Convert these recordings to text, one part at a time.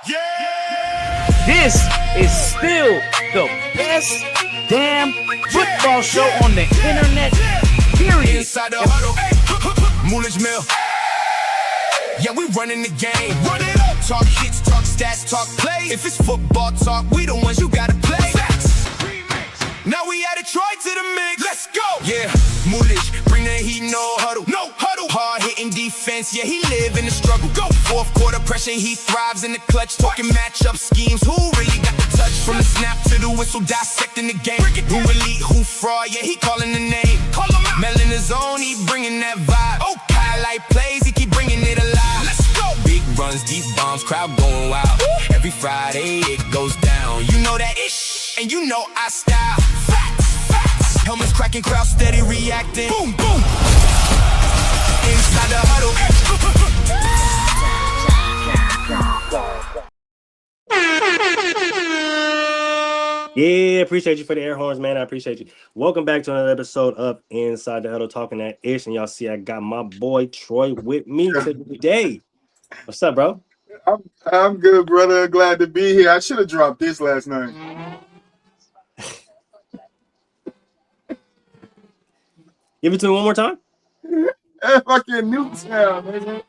Yeah! This is still the best damn football show on the internet, period. Inside the huddle, Moolage Mill. Yeah, we running the game. Run it up. Talk hits, talk stats, talk plays. If it's football talk, we the ones you gotta play. Facts. Now we added Troy to the mix. Let's go. Yeah, Moolage, bring the heat, no huddle. No huddle. Hard hitting defense, yeah, he live in the struggle. Go. Fourth quarter pressure, he thrives in the clutch. Talking matchup schemes, who really got the touch? From the snap to the whistle, dissecting the game. Who elite, who fraud, yeah, he calling the name. Call him out. Mel in the zone, he bringing that vibe. Oh, highlight plays, he keep bringing it alive. Let's go. Big runs, deep bombs, crowd going wild. Every Friday it goes down. You know that ish, and you know I style. Facts. Helmets cracking, crowd steady reacting. Boom, boom. Inside the huddle. Yeah, appreciate you for the air horns, man. I appreciate you. Welcome back to another episode of Inside the Huddle, talking that ish. And y'all see, I got my boy Troy with me today. What's up, bro? I'm good, brother. Glad to be here. I should have dropped this last night. Give it to me one more time. Fucking Newtown, man.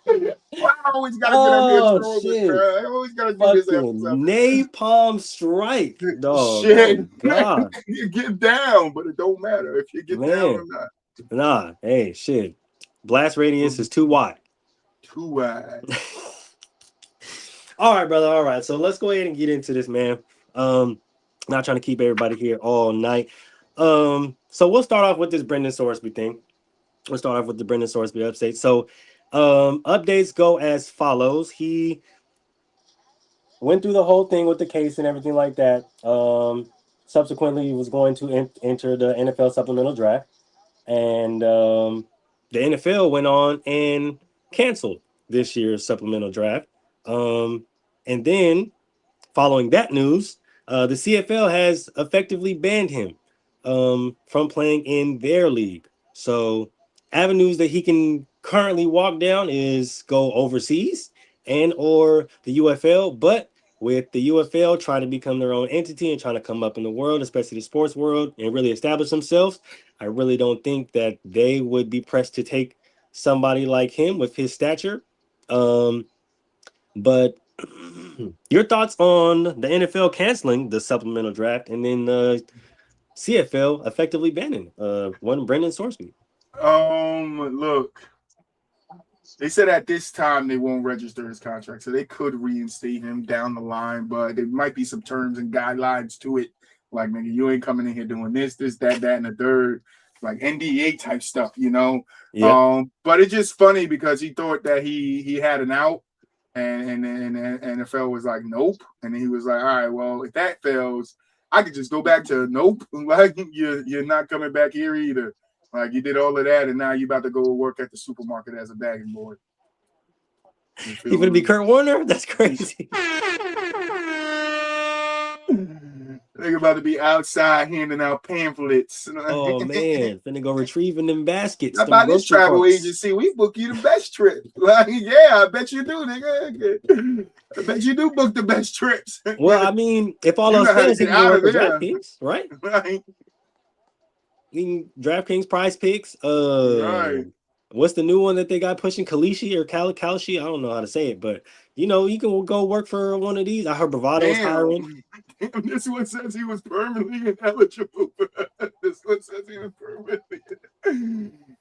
Why I always gotta get up here and throw this, bro? I always gotta do this episode. Napalm strike, dog. Shit. Oh, God. You get down, but it don't matter if you get down or not. Nah, hey, shit. Blast radius is too wide. Too wide. All right, brother. All right. So let's go ahead and get into this, man. Not trying to keep everybody here all night. So we'll start off with this Brandon Sorsby thing. We'll start off with the Brandon Sorsby update. So updates go as follows. He went through the whole thing with the case and everything like that. Subsequently, he was going to enter the NFL supplemental draft. And the NFL went on and canceled this year's supplemental draft. And then, following that news, the CFL has effectively banned him from playing in their league. So, avenues that he can currently walk down is go overseas and or the UFL. But with the UFL trying to become their own entity and trying to come up in the world, especially the sports world, and really establish themselves, I really don't think that they would be pressed to take somebody like him with his stature. But your thoughts on the NFL canceling the supplemental draft and then the CFL effectively banning one Brandon Sorsby? Look, they said at this time they won't register his contract, so they could reinstate him down the line, but there might be some terms and guidelines to it. Like, nigga, you ain't coming in here doing this, that, and the third, like NDA type stuff, you know? Yeah. But it's just funny because he thought that he had an out, and NFL was like, nope. And then he was like, all right, well, if that fails, I could just go back to nope. Like, you're not coming back here either. Like, you did all of that, and now you about to go work at the supermarket as a bagging boy. You gonna be Kurt Warner? That's crazy. They're about to be outside handing out pamphlets. Oh man, finna go retrieving them baskets. How about this travel agency? We book you the best trip. Like, yeah, I bet you do, nigga. I bet you do book the best trips. Well, I mean, if all else fails, you can work with DraftKings, right? Right. DraftKings Prize Picks. Right. What's the new one that they got pushing? Kalishi or Kalishi? I don't know how to say it, but you know, you can go work for one of these. I heard Bravado's hiring. Damn, this one says he was permanently ineligible. This one says he was permanently.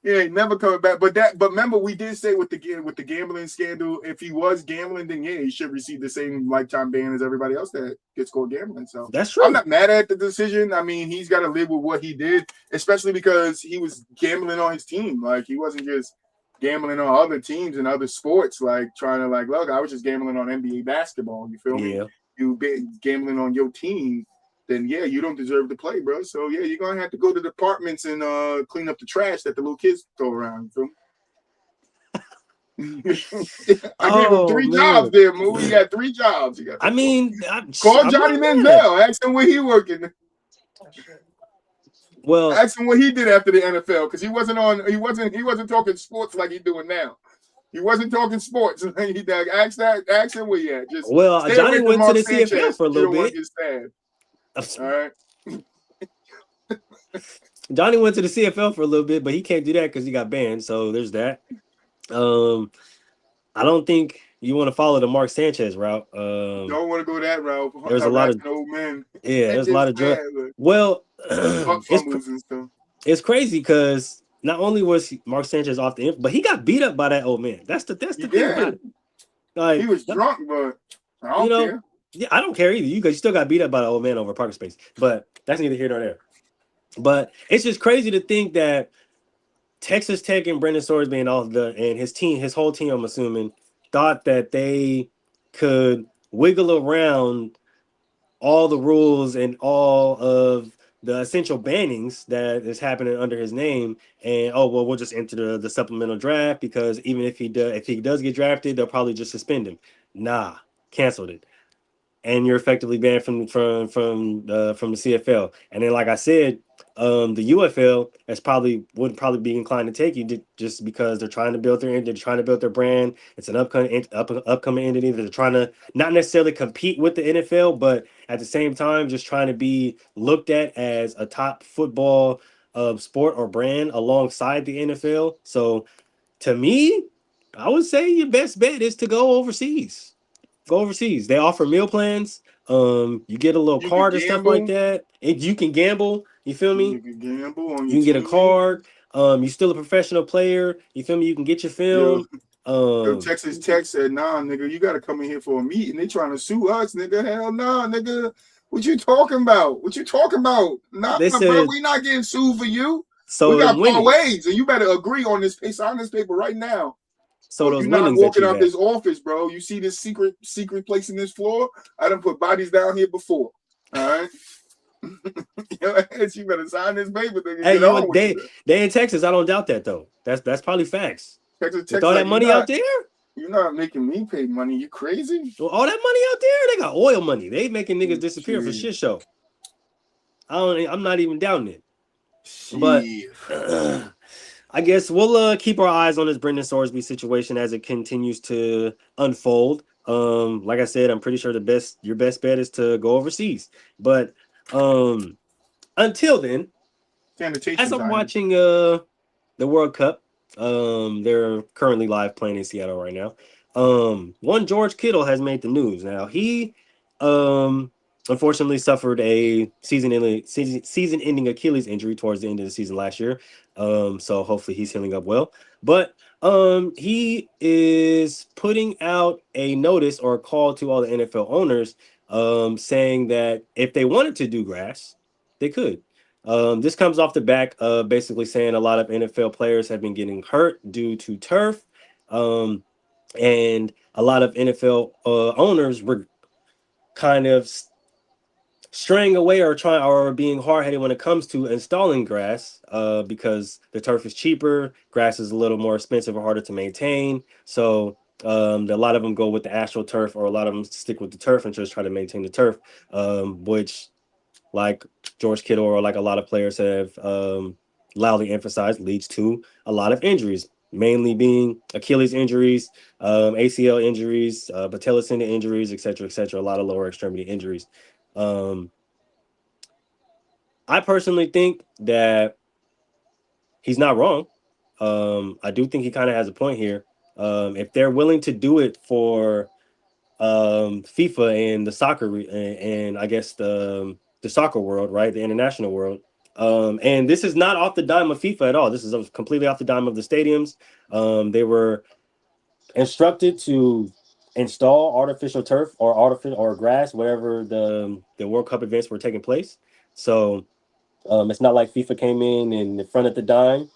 He ain't never coming back. But remember, we did say with the gambling scandal, if he was gambling, then yeah, he should receive the same lifetime ban as everybody else that gets caught gambling. So that's true. I'm not mad at the decision. I mean, he's got to live with what he did, especially because he was gambling on his team. Like, he wasn't just gambling on other teams and other sports, like trying to like, look, I was just gambling on NBA basketball. You feel me? Yeah. You been gambling on your team, then yeah, you don't deserve to play, bro. So yeah, you're gonna have to go to the departments and clean up the trash that the little kids throw around. You feel me? I gave him 3 jobs there, Moo. He got 3 jobs. Call Johnny Manziel. Ask him where he working. Well, ask him what he did after the NFL, because he wasn't talking sports like he's doing now. He wasn't talking sports. Ask him where you at. Just Well, stay Johnny away from went to Mark the CFL Sanchez. for a You little don't want bit. to get stabbed. All right. Johnny went to the CFL for a little bit, but he can't do that because he got banned. So there's that. I don't think you want to follow the Mark Sanchez route. Don't want to go that route. There's a lot of Harassing old men. there's a lot of drug. Bad, Well, butt fumbles and stuff. it's crazy because not only was Mark Sanchez off the but he got beat up by that old man. That's the thing about it. Like He was drunk, but I don't care. Yeah, I don't care either. You still got beat up by the old man over a parking space, but that's neither here nor there. But it's just crazy to think that Texas Tech and Brandon Sorsby and his whole team, I'm assuming, thought that they could wiggle around all the rules and all of the essential bannings that is happening under his name, and we'll just enter the supplemental draft because even if he does get drafted, they'll probably just suspend him. Nah, canceled it. And you're effectively banned from the CFL. And then, like I said, the UFL would probably be inclined to take you just because they're trying to build their brand. It's an upcoming entity. They're trying to not necessarily compete with the NFL, but at the same time, just trying to be looked at as a top football sport or brand alongside the NFL. So, to me, I would say your best bet is to go overseas. Go overseas. They offer meal plans. You get a little card and stuff like that. And you can gamble. You feel me? You can gamble on you can get a card. You're still a professional player. You feel me? You can get your film. Texas Tech said, nah, nigga, you got to come in here for a meeting. They trying to sue us, nigga. Hell nah, nigga. What you talking about? Nah, bro, we not getting sued for you. So we got parlays, and you better agree on this. Sign this paper right now. So those you're not walking out this office, bro. You see this secret place in this floor? I done put bodies down here before. All right. You better sign this paper. They in Texas. I don't doubt that though. That's probably facts. Texas, all that money out there. You're not making me pay money. You crazy? Well, all that money out there, they got oil money. They making niggas disappear for shit show. I'm not even doubting it. But I guess we'll keep our eyes on this Brandon Sorsby situation as it continues to unfold. Like I said, I'm pretty sure your best bet is to go overseas. But until then, as I'm watching the World Cup, they're currently live playing in Seattle right now. One George Kittle has made the news. Now he unfortunately suffered a season-ending Achilles injury towards the end of the season last year. So hopefully he's healing up well. But he is putting out a notice or a call to all the NFL owners saying that if they wanted to do grass, they could. This comes off the back of basically saying a lot of NFL players have been getting hurt due to turf. And a lot of NFL owners were kind of straying away or being hard-headed when it comes to installing grass because the turf is cheaper. Grass is a little more expensive or harder to maintain. So a lot of them go with the AstroTurf, or a lot of them stick with the turf and just try to maintain the turf, which, like George Kittle or like a lot of players have loudly emphasized, leads to a lot of injuries, mainly being Achilles injuries, ACL injuries, patella tendon injuries, etc., a lot of lower extremity injuries. I personally think that he's not wrong. I do think he kind of has a point here. If they're willing to do it for FIFA and the soccer and I guess the soccer world, right? The international world. And this is not off the dime of FIFA at all. This is completely off the dime of the stadiums. They were instructed to install artificial turf or grass, whatever the World Cup events were taking place. So it's not like FIFA came in and fronted the dime.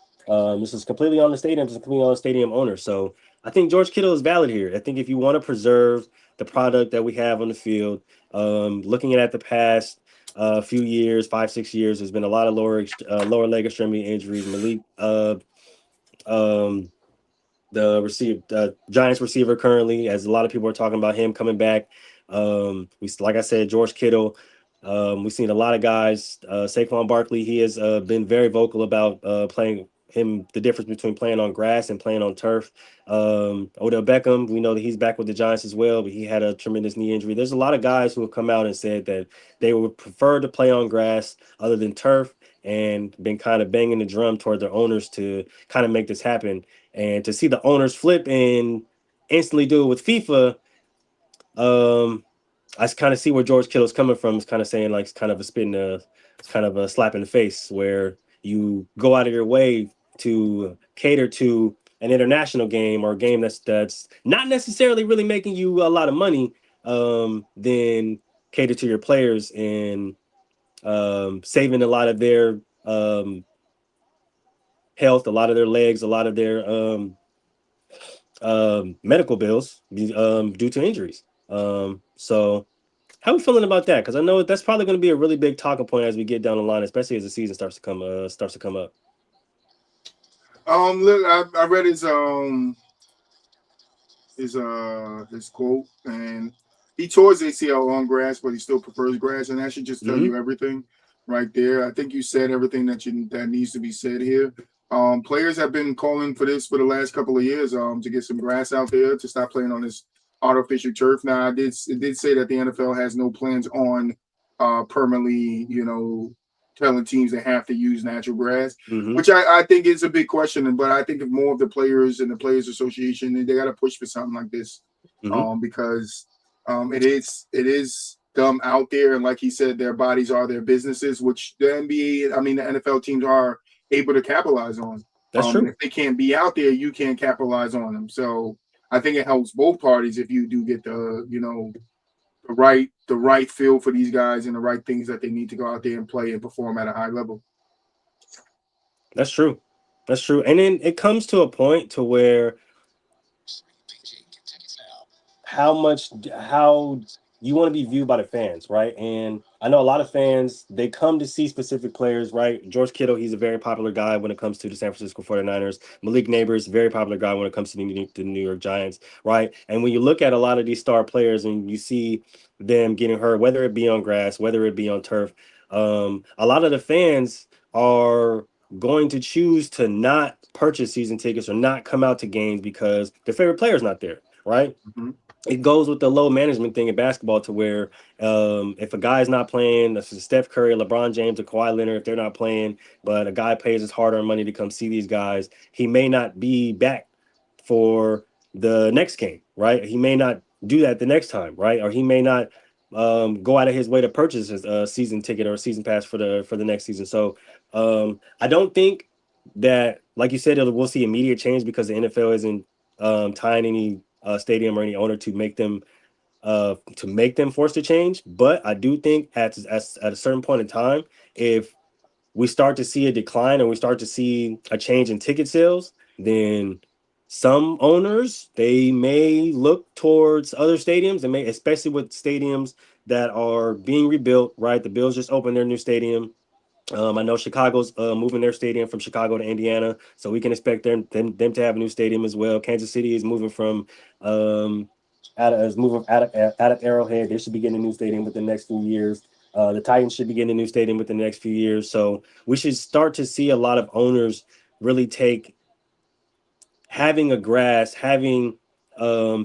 This is completely on the stadium. It's completely on the stadium owner. So I think George Kittle is valid here. I think if you want to preserve the product that we have on the field, looking at the past few years, 5-6 years, there's been a lot of lower leg extremity injuries. Malik, the Giants receiver currently, as a lot of people are talking about him coming back. Like I said, George Kittle. We've seen a lot of guys. Saquon Barkley, he has been very vocal about playing him the difference between playing on grass and playing on turf. Odell Beckham, we know that he's back with the Giants as well, but he had a tremendous knee injury. There's a lot of guys who have come out and said that they would prefer to play on grass other than turf, and been kind of banging the drum toward their owners to kind of make this happen. And to see the owners flip and instantly do it with FIFA, I kind of see where George Kittle's coming from. It's kind of saying like it's kind of a spin, it's kind of a slap in the face where you go out of your way to cater to an international game or a game that's not necessarily really making you a lot of money, then cater to your players and saving a lot of their health, a lot of their legs, a lot of their medical bills due to injuries. So how are we feeling about that? Because I know that's probably going to be a really big talking point as we get down the line, especially as the season starts to come up. Look, I read his quote, and he tore his ACL on grass, but he still prefers grass, and that should just tell you everything right there. I think you said everything that needs to be said here. Players have been calling for this for the last couple of years, to get some grass out there, to stop playing on this artificial turf. Now, it did say that the NFL has no plans on permanently, telling teams they have to use natural grass, which I think is a big question. But I think if more of the players and the Players Association, they got to push for something like this, because it is dumb out there. And like he said, their bodies are their businesses, which the NBA, the NFL teams are able to capitalize on. That's true. If they can't be out there, you can't capitalize on them. So I think it helps both parties if you do get the right feel for these guys and the right things that they need to go out there and play and perform at a high level. That's true. And then it comes to a point to where how you want to be viewed by the fans, right? And I know a lot of fans, they come to see specific players, right? George Kittle, he's a very popular guy when it comes to the San Francisco 49ers. Malik Neighbors, very popular guy when it comes to the New York Giants, right? And when you look at a lot of these star players and you see them getting hurt, whether it be on grass, whether it be on turf, a lot of the fans are going to choose to not purchase season tickets or not come out to games because their favorite player's not there, right? It goes with the low management thing in basketball to where if a guy's not playing, this is Steph Curry, LeBron James, or Kawhi Leonard, if they're not playing, but a guy pays his hard-earned money to come see these guys, he may not be back for the next game, right? He may not do that the next time, right? Or he may not go out of his way to purchase a season ticket or a season pass for the next season. So I don't think that, like you said, we'll see immediate change because the NFL isn't tying any stadium or any owner to make them forced to change. But I do think at a certain point in time, if we start to see a decline and we start to see a change in ticket sales, then some owners, they may look towards other stadiums, and especially with stadiums that are being rebuilt, right? The Bills just opened their new stadium. I know Chicago's moving their stadium from Chicago to Indiana, so we can expect them to have a new stadium as well. Kansas City is moving from out of Arrowhead. They should be getting a new stadium within the next few years. The Titans should be getting a new stadium within the next few years. So we should start to see a lot of owners really take having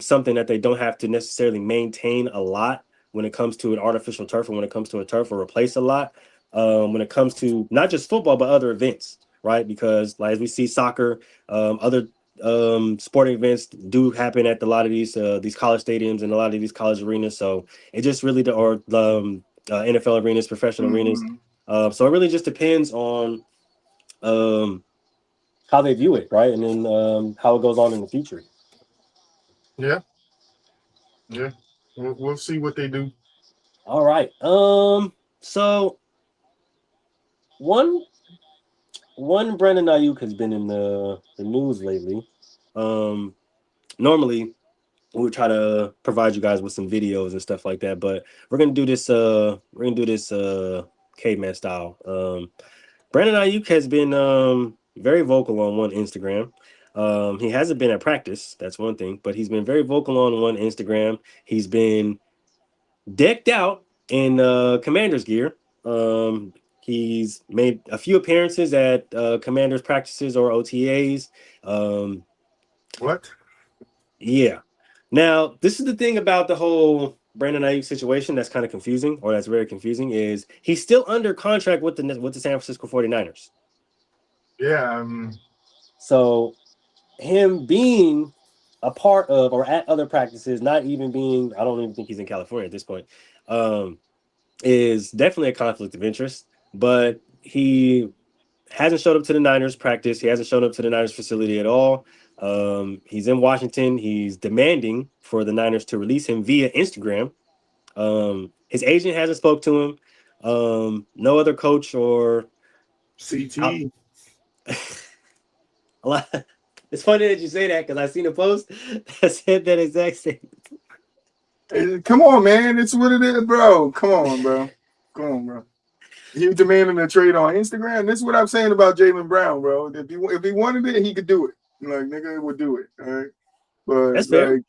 something that they don't have to necessarily maintain a lot when it comes to an artificial turf, or when it comes to a turf, or replace a lot. When it comes to not just football, but other events, right? Because like, as we see soccer, other sporting events do happen at a lot of these college stadiums and a lot of these college arenas. So it just really, NFL arenas, professional arenas. So it really just depends on how they view it, right? And then how it goes on in the future. Yeah. We'll see what they do. All right. So one Brandon Aiyuk has been in the news lately. Normally we would try to provide you guys with some videos and stuff like that, but we're gonna do this caveman style. Brandon Aiyuk has been very vocal on one Instagram. He hasn't been at practice, that's one thing, but he's been very vocal on one Instagram. He's been decked out in Commander's gear. He's made a few appearances at Commanders practices or OTAs. What? Yeah. Now, this is the thing about the whole Brandon Aiyuk situation that's kind of confusing, or that's very confusing, is he's still under contract with the San Francisco 49ers. Yeah. So him being a part of or at other practices, not even being, I don't even think he's in California at this point, is definitely a conflict of interest. But he hasn't showed up to the Niners practice. He hasn't shown up to the Niners facility at all. He's in Washington. He's demanding for the Niners to release him via Instagram. His agent hasn't spoke to him. No other coach or CT. a lot. It's funny that you say that because I seen a post that said that exact same. Come on, man. It's what it is, bro. Come on, bro. He demanding a trade on Instagram. This is what I'm saying about Jaylen Brown, bro. If he wanted it, he could do it. Like, nigga would do it. All right. But That's fair.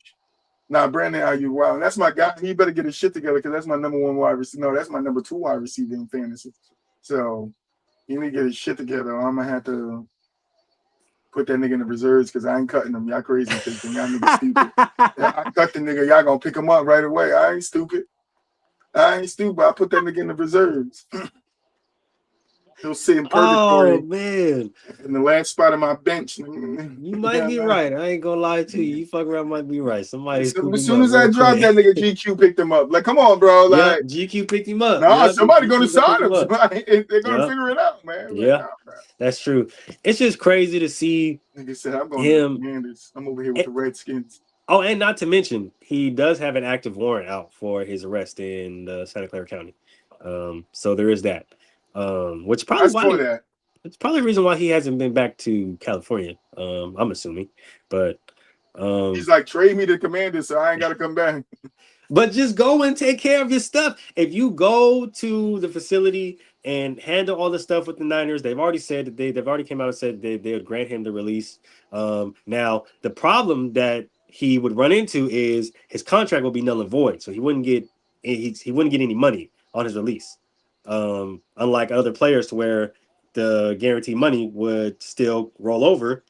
Brandon Aiyuk, wow. That's my guy. He better get his shit together because that's my number 1 wide receiver. No, that's my number 2 wide receiver in fantasy. So he need to get his shit together. I'm gonna have to put that nigga in the reserves because I ain't cutting him. Y'all crazy thinking. Y'all niggas stupid. I cut the nigga. Y'all gonna pick him up right away. I ain't stupid. I put that nigga in the reserves. He'll sit in purgatory. Oh man, in the last spot of my bench. You might be right. I ain't gonna lie to you. You fuck around might be right. Somebody as soon as I dropped that nigga, GQ picked him up. Like, come on, bro. Like, GQ picked him up. No, somebody gonna sign him. They're gonna figure it out, man. Yeah, that's true. It's just crazy to see nigga said, I'm going him. To the Commanders. I'm over here with the Redskins. Oh, and not to mention, he does have an active warrant out for his arrest in Santa Clara County. So there is that. Which probably it's probably the reason why he hasn't been back to California. I'm assuming, but he's like, trade me to Commanders, so I ain't got to come back. But just go and take care of your stuff. If you go to the facility and handle all the stuff with the Niners, they've already said that they've already came out and said they would grant him the release. Now the problem that he would run into is his contract will be null and void, so he wouldn't get any money on his release. Unlike other players, to where the guaranteed money would still roll over,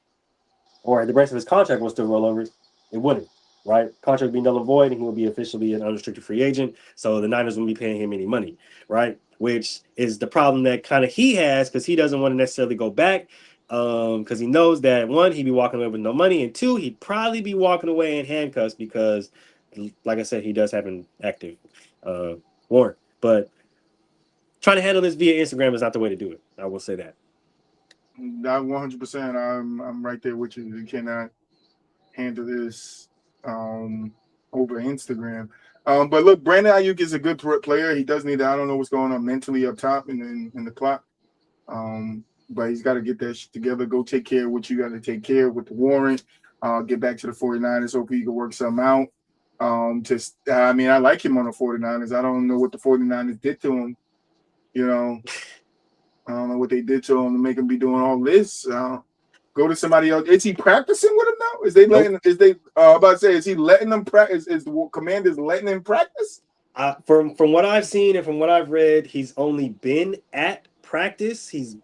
or the rest of his contract will still roll over, it wouldn't. Right, contract would be null and void, and he will be officially an unrestricted free agent. So the Niners wouldn't be paying him any money, right? Which is the problem that kind of he has, because he doesn't want to necessarily go back, because he knows that 1, he'd be walking away with no money, and 2, he'd probably be walking away in handcuffs because, like I said, he does have an active warrant. But trying to handle this via Instagram is not the way to do it. I will say that. Not 100%. I'm right there with you. You cannot handle this over Instagram. But look, Brandon Aiyuk is a good player. He does need to, I don't know what's going on mentally up top and in the clock. But he's got to get that shit together. Go take care of what you got to take care of with the warrant. Get back to the 49ers. Hope he can work something out. I mean, I like him on the 49ers. I don't know what the 49ers did to him. You know, I don't know what they did to him to make him be doing all this. Go to somebody else. Is he practicing with him now? Is he letting them practice? Is the Commanders letting him practice? From what I've seen and from what I've read, he's only been at practice. He's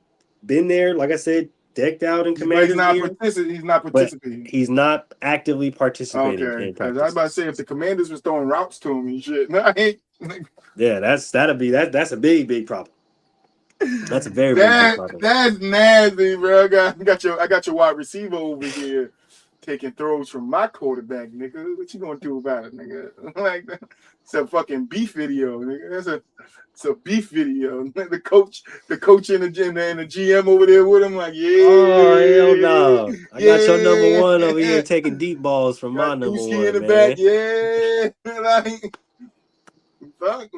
been there, like I said, decked out in Commanders gear. He's not participating. He's not actively participating in practice. I was about to say, if the Commanders was throwing routes to him and shit, yeah, that's a big problem. That's a very big problem. That's nasty, bro. I got your wide receiver over here taking throws from my quarterback, nigga. What you gonna do about it, nigga? Like, it's a fucking beef video, nigga. It's a beef video. The coach in the gym and the GM over there with him, like, yeah. Oh hell no! I got your number 1 over here taking deep balls from my number 1. In the man. Back, yeah. Like, fuck.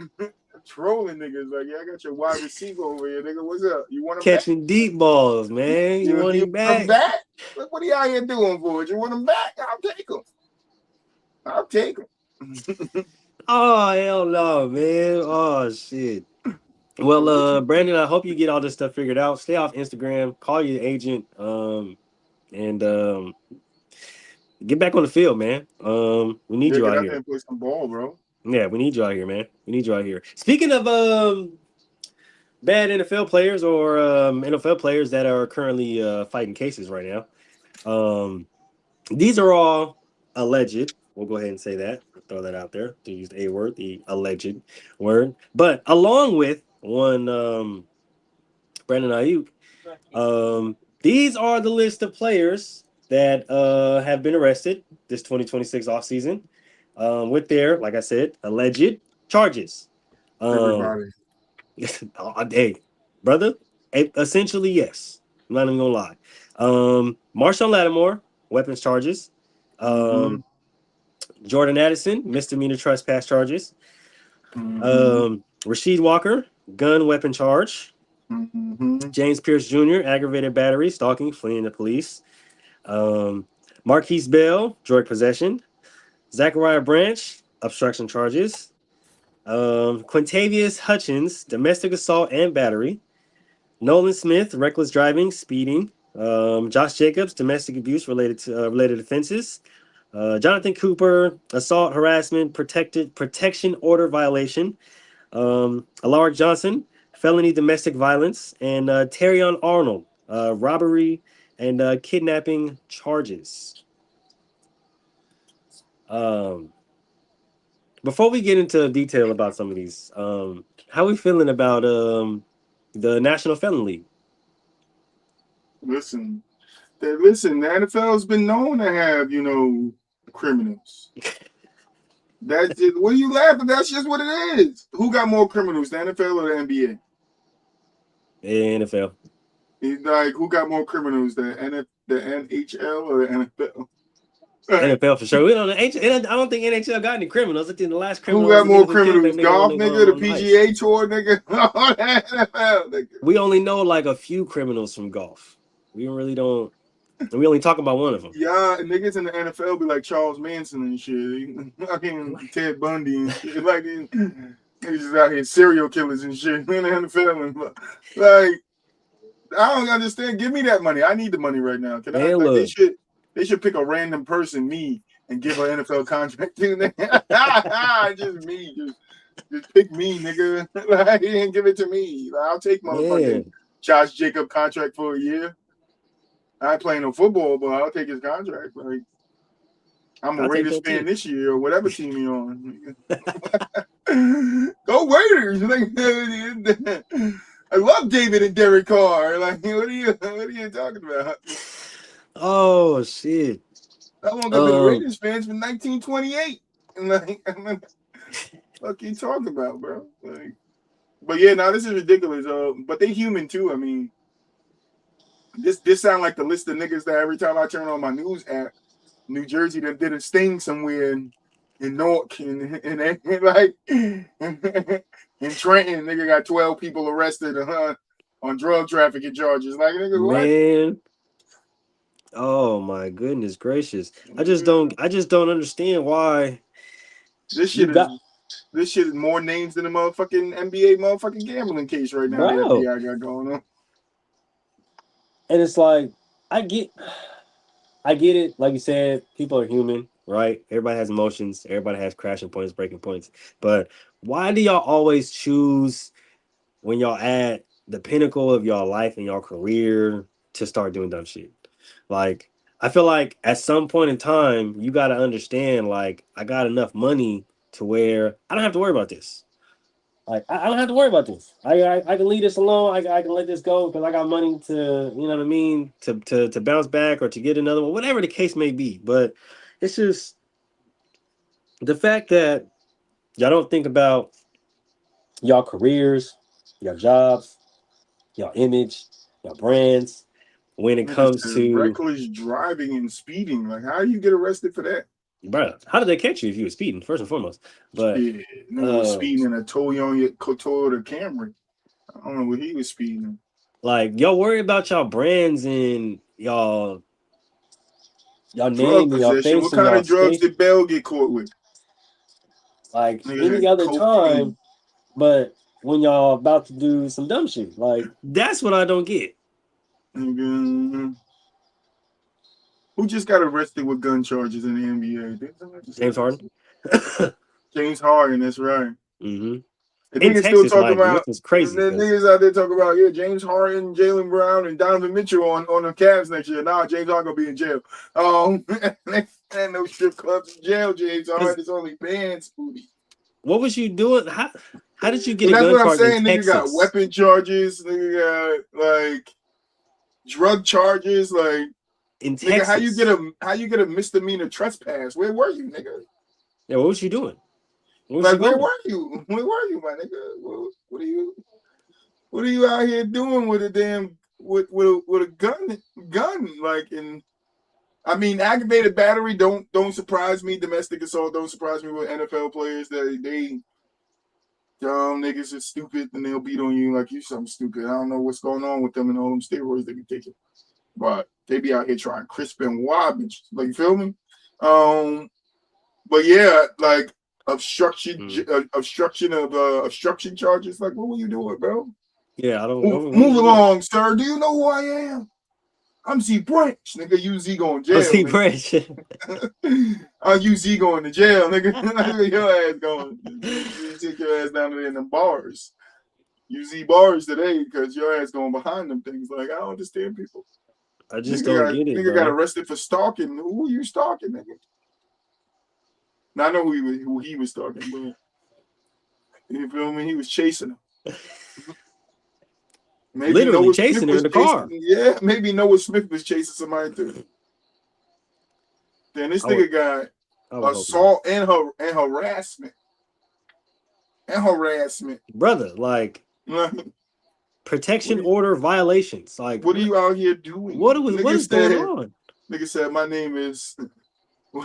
Trolling niggas, like, yeah, I got your wide receiver over here, nigga. What's up? You want him catching back? Deep balls, man? You want him back? Look what he out here doing for it. You want him back? I'll take him. Oh hell no, man! Oh shit. Well, Brandon, I hope you get all this stuff figured out. Stay off Instagram. Call your agent. And get back on the field, man. We need you out here. And play some ball, bro. Yeah, we need you out here, man. We need you out here. Speaking of bad NFL players or NFL players that are currently fighting cases right now. These are all alleged. We'll go ahead and say that. Throw that out there to use the A word, the alleged word. But along with one Brandon Aiyuk, these are the list of players that have been arrested this 2026 offseason with their, like I said, alleged charges. Um, Everybody. hey, brother, essentially, yes. I'm not even going to lie. Marshawn Lattimore, weapons charges. Mm-hmm. Um, Jordan Addison, misdemeanor trespass charges. Mm-hmm. Rasheed Walker, gun weapon charge. Mm-hmm. James Pierce Jr., aggravated battery, stalking, fleeing the police. Marquise Bell, drug possession. Zachariah Branch, obstruction charges. Quintavious Hutchins, domestic assault and battery. Nolan Smith, reckless driving, speeding. Josh Jacobs, domestic abuse related offenses. Jonathan Cooper, assault, harassment, protection order violation. Alaric Johnson, felony domestic violence, and Terrion Arnold, robbery and kidnapping charges. Um, Before we get into detail about some of these, how we feeling about the National Felon League? Listen, listen. The NFL's been known to have, criminals. That's just, what are you laughing? That's just what it is. Who got more criminals, the NFL or the NBA? NFL. It's like, who got more criminals, the NHL or the NFL? Like, NFL for sure. We don't. I don't think NHL got any criminals. I think the last who criminal was got the more niggas who killed that criminals? nigga Golf nigga, the on the ice. PGA Tour nigga, or the NFL nigga? We only know like a few criminals from golf. We really don't. And we only talk about one of them. Yeah, niggas in the NFL be like Charles Manson and shit. Fucking Ted Bundy and shit. Like these niggas just out here serial killers and shit in the NFL. And like, I don't understand. Give me that money. I need the money right now. Can I? Man, Like, look, they should pick a random person, me, and give an NFL contract to them. Just me, just pick me, nigga. Like, and give it to me. Like, I'll take motherfucking man. Josh Jacob contract for a year. I ain't playing no football, but I'll take his contract. Like, I'm a I'll take Raiders that fan too. this year or whatever team you're on. Go Raiders! Like, I love David and Derek Carr. Like, what are you talking about? Oh shit. How long I've been a Um, Raiders fan from 1928? And like, what you talking about, bro? Like, but yeah, now this is ridiculous. But they human too. I mean, this sound like the list of niggas that every time I turn on my news app, New Jersey that did a sting somewhere in Newark and like in Trenton, nigga got 12 people arrested on drug trafficking charges. Like, nigga, what? man. Oh my goodness gracious. I just don't understand why This you shit is got this shit is more names than the motherfucking NBA motherfucking gambling case right now. The bro. FBI got going on. And it's like I get I get it. Like you said, people are human, right? Everybody has emotions. Everybody has crashing points, breaking points. But why do y'all always choose when y'all at the pinnacle of y'all life and y'all career to start doing dumb shit? Like, I feel like at some point in time, you got to understand, like, I got enough money to where I don't have to worry about this. Like, I don't have to worry about this. I can leave this alone. I can let this go because I got money to, you know what I mean, to bounce back or to get another one, whatever the case may be. But it's just the fact that y'all don't think about y'all careers, your jobs, your image, your brands when it Nigga comes said to, reckless driving and speeding. Like, how do you get arrested for that? bro, how did they catch you if you were speeding, first and foremost? But Yeah, nigga was uh speeding in a Toyota Camry. I don't know what he was speeding. like y'all worry about y'all brands and y'all Drug name and y'all possession. face What and kind y'all of drugs station did Bell get caught with? like Nigga any had other time, cocaine. but when y'all about to do some dumb shit. Like that's what I don't get. Nigga, who just got arrested with gun charges in the NBA? Did somebody just James Harden. James Harden, that's right. hmm The In niggas still Texas, talking mind you, about which is the crazy. 'Cause niggas out there talking about James Harden, Jalen Brown, and Donovan Mitchell on the Cavs next year. Nah, James Harden gonna be in jail. And no strip clubs in jail. James Harden is only bands. what was you doing? How did you get And a that's gun what I'm charge in saying. Nigga got Texas? weapon charges. Nigga got like drug charges. Like In nigga, Texas. how you get a misdemeanor trespass? Where were you, nigga? Yeah, what was you doing? Where was Like you where going? were you? Where were you, my nigga? What are you out here doing with a damn with a gun like in? I mean, aggravated battery don't surprise me. Domestic assault don't surprise me with NFL players that they dumb niggas are stupid and they'll beat on you like you something stupid. I don't know what's going on with them and all them steroids they be taking, but they be out here trying crisp and wob and like you feel me. But yeah, like obstruction charges. Like, what were you doing, bro? Yeah, I don't know. Move along, sir. Do you know who I am? I'm Z Branch, nigga. You Z going to jail. Z Branch. You Z going to jail, nigga. Your ass going. You take your ass down there in them bars. You Z bars today because your ass going behind them things. Like, I don't understand people. I just don't get it, nigga bro. got arrested for stalking. Who are you stalking, nigga? Now, I know who he was stalking, but you feel me? He was chasing him. Maybe Literally Noah chasing Smith her in the car. Yeah, maybe Noah Smith was chasing somebody too. Then this nigga got assault and harassment. Brother, like protection order violations. Like what are you out here doing? What is going on? Nigga said my name is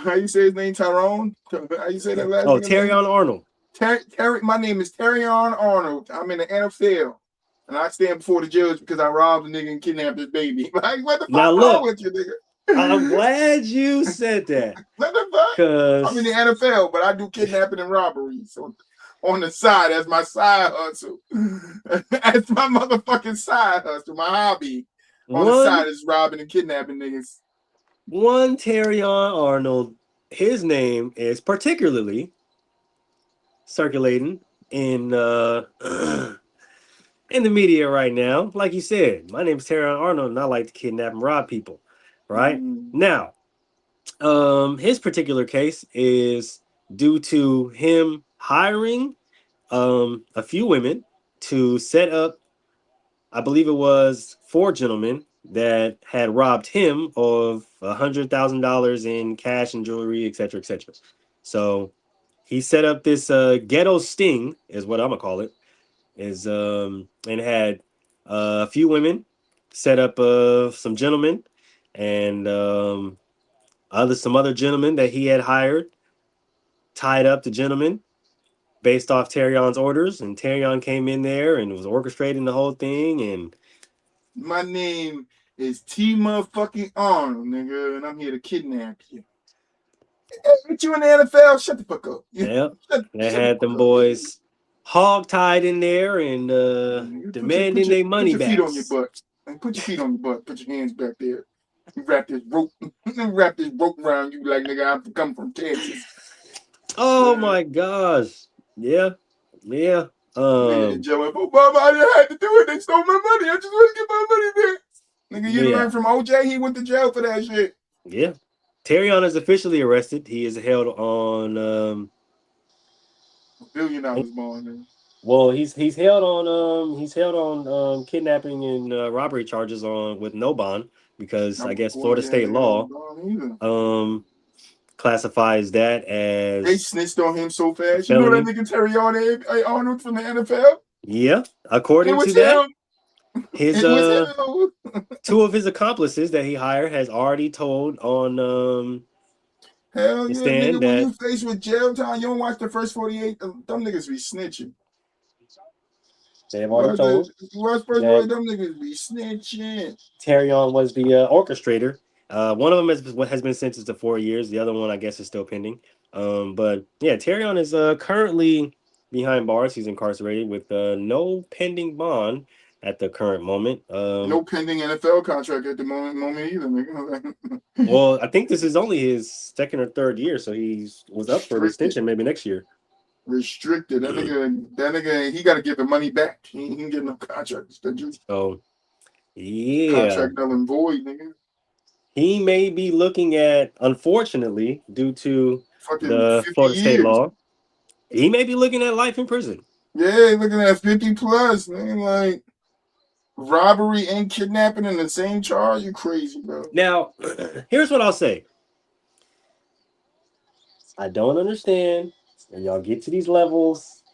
how you say his name? Tyrone? How you say that last name? Oh, Terrion Arnold. My name is Terrion Arnold. I'm in the NFL. And I stand before the judge because I robbed a nigga and kidnapped his baby. Like, what the fuck wrong with you, nigga? I'm glad you said that. What the fuck? I'm in the NFL, but I do kidnapping and robbery. So on the side, as my side hustle. That's my motherfucking side hustle, my hobby. On the side is robbing and kidnapping niggas. One Terrion Arnold, his name is particularly circulating in in the media right now. Like you said, my name is Terrion Arnold, and I like to kidnap and rob people. Right now, his particular case is due to him hiring a few women to set up, I believe it was 4 gentlemen that had robbed him of $100,000 in cash and jewelry, etc., etc. So he set up this ghetto sting, is what I'm gonna call it, and had a few women set up some gentlemen and some other gentlemen that he had hired, tied up the gentlemen based off Terrion's orders, and Terrion came in there and was orchestrating the whole thing. And my name is T motherfucking Arnold, nigga, and I'm here to kidnap you. Get you in the NFL? Shut the fuck up. Yeah, they had them boys hog tied in there and demanding their money back. Put your feet on your butt. And put your feet on your butt. Put your hands back there. You wrap this rope around you like nigga. I'm come from Texas. Oh my gosh. Yeah. Joe, Obama, I didn't have to do it. They stole my money. I just want to get my money back. Nigga, you learned from OJ. He went to jail for that shit. Yeah. Terrion is officially arrested. He is held on $1 billion bond. Well, he's held on kidnapping and robbery charges with no bond because I guess Florida state law classifies that as they snitched on him so fast. You know that nigga Terrion Arnold from the NFL? Yeah, according to that, his 2 of his accomplices that he hired has already told on hell yeah, nigga, when you faced with jail time, you don't watch the first 48. Them niggas be snitching. They have already told. Them niggas be snitching. Terrion was the orchestrator. One of them has been sentenced to 4 years. The other one, I guess, is still pending. But yeah, Terrion is currently behind bars. He's incarcerated with no pending bond at the current moment. No pending NFL contract at the moment either, nigga. Well, I think this is only his 2nd or 3rd year, so he was up for an extension maybe next year. Restricted. That nigga, he got to give the money back. He ain't getting no contract extension. So, yeah. Contract null and void, nigga. He may be looking at, unfortunately, due to Fucking the 50 Florida State years. law, he may be looking at life in prison. Yeah, looking at 50 plus, man. Like, robbery and kidnapping in the same charge? You crazy, bro. Now, here's what I'll say. I don't understand. When y'all get to these levels,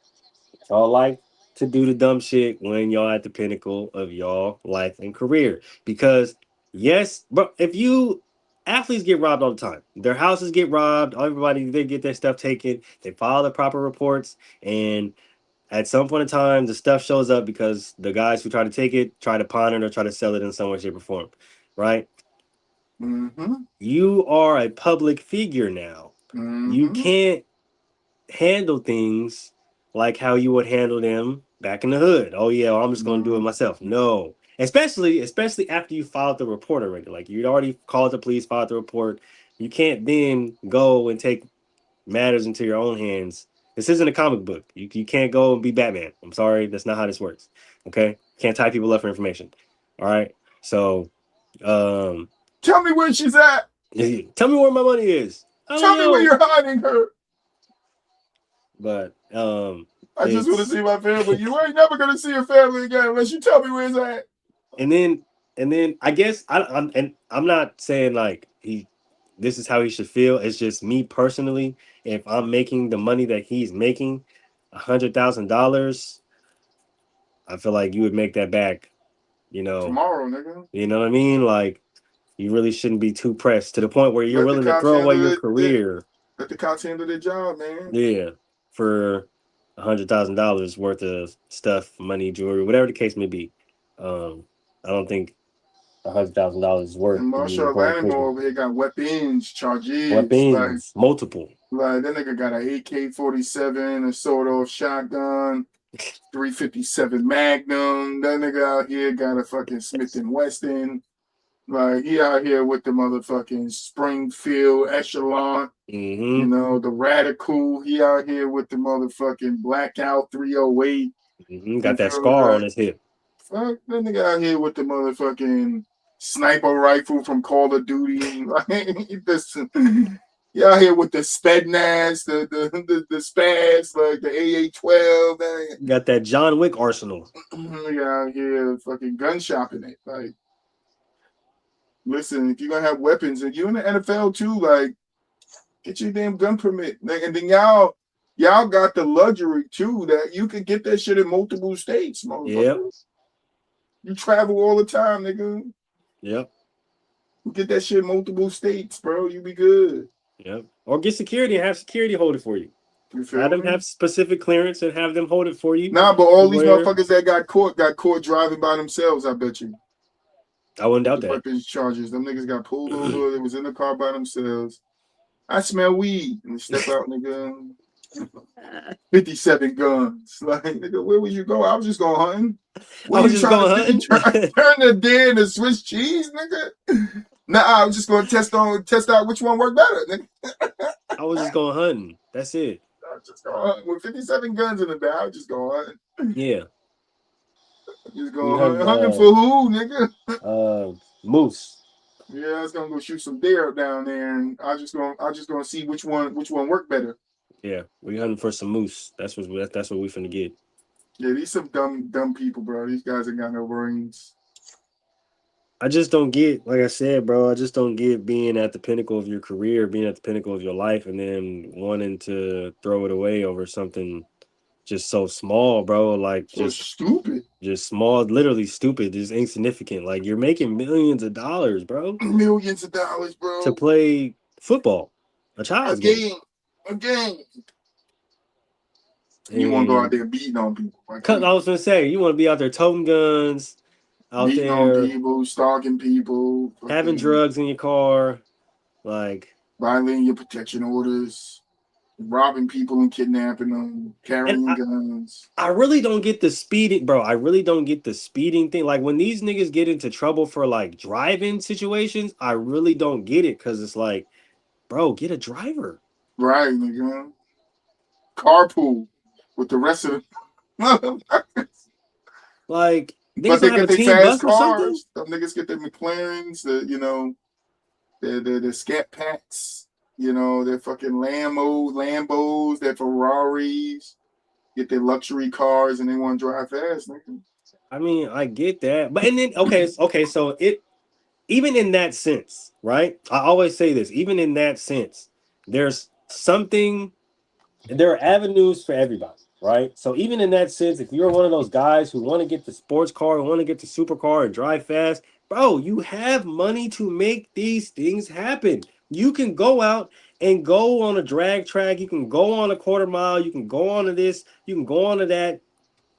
y'all like to do the dumb shit when y'all at the pinnacle of y'all life and career. Because, yes, but if you athletes get robbed all the time, their houses get robbed, everybody, they get their stuff taken, they file the proper reports, and at some point in time, the stuff shows up because the guys who try to take it try to pawn it or try to sell it in some way, shape, or form, right? Mm-hmm. You are a public figure now. Mm-hmm. You can't handle things like how you would handle them back in the hood. Oh yeah, well, I'm just going to do it myself. No, especially after you filed the report already. Like you'd already called the police, filed the report. You can't then go and take matters into your own hands. This isn't a comic book. You can't go and be Batman. I'm sorry, that's not how this works. Okay, can't tie people up for information. All right, so tell me where she's at. Tell me where my money is. Tell me where you're hiding her. But I just want to see my family. You ain't never gonna see your family again unless you tell me where it's at. And then I guess I'm not saying like this is how he should feel. It's just me personally. If I'm making the money that he's making, $100,000, I feel like you would make that back. You know, tomorrow, nigga. You know what I mean? Like you really shouldn't be too pressed to the point where you're willing to throw away your career. Let the cops handle their job, man. Yeah, for $100,000 worth of stuff, money, jewelry, whatever the case may be. I don't think $100,000 is worth. And Marshall Lattimore over here got weapons charges. Weapons, multiple. Like that nigga got an AK-47, a sawed-off shotgun, 357 Magnum. That nigga out here got a fucking Smith and Wesson. Like he out here with the motherfucking Springfield Echelon. Mm-hmm. You know, the Radical. He out here with the motherfucking Blackout 308. Mm-hmm. Got that scar on his hip. Fuck, that nigga out here with the motherfucking sniper rifle from Call of Duty. Like, he out here with the Spednaz, the Spads, like the AA-12. Got that John Wick arsenal. He out here fucking gun shopping it. Like, listen, if you're gonna have weapons, and you in the NFL too, like, get your damn gun permit. Like, and then y'all got the luxury too that you could get that shit in multiple states, motherfucker. Yep. You travel all the time, nigga. Yep. You get that shit in multiple states, bro. You be good. Yep. Or get security and have security hold it for you. Have them have specific clearance and have them hold it for you. Nah, but all these motherfuckers that got caught driving by themselves, I bet you. I wouldn't doubt that. Weapons charges. Them niggas got pulled over. They was in the car by themselves. I smell weed. And they step out, nigga. 57 guns. Like, nigga, where would you go? I was just going hunting. I was just going hunting. Turn the deer into Swiss cheese, nigga. Nah, I was just going to test out which one worked better, nigga. I was just going hunting. That's it. I was just going hunting. With 57 guns in the bag, I was just going hunting. Yeah. Just going hunting for who, nigga? Moose. Yeah, I was gonna go shoot some deer up down there, and I just gonna see which one worked better. Yeah, we hunting for some moose. That's what we finna get. Yeah, these some dumb people, bro. These guys ain't got no brains. I just don't get, like I said, bro. I just don't get being at the pinnacle of your career, being at the pinnacle of your life, and then wanting to throw it away over something just so small, bro. Like so just stupid, just small, literally stupid, just insignificant. Like you're making millions of dollars, bro. Millions of dollars, bro, to play football, a child's game. A game. You want to go out there beating on people? I was gonna say you want to be out there toting guns, out beating there on people, stalking people, having drugs in your car, like violating your protection orders, robbing people and kidnapping them, carrying guns. I really don't get the speeding, bro. I really don't get the speeding thing. Like when these niggas get into trouble for like driving situations, I really don't get it because it's like, bro, get a driver. Right, nigga. carpool with the rest of the Like but niggas don't they have get a their team fast bus or something. cars. Some niggas get their McLarens, the scat packs, their fucking Lambos, their Ferraris, get their luxury cars and they want to drive fast, nigga. I mean, I get that, but and then okay, so it even in that sense, right? I always say this, even in that sense, there's something. There are avenues for everybody, right? So even in that sense, if you're one of those guys who want to get the sports car, and want to get the supercar and drive fast, bro, you have money to make these things happen. You can go out and go on a drag track. You can go on a quarter mile. You can go on to this. You can go on to that.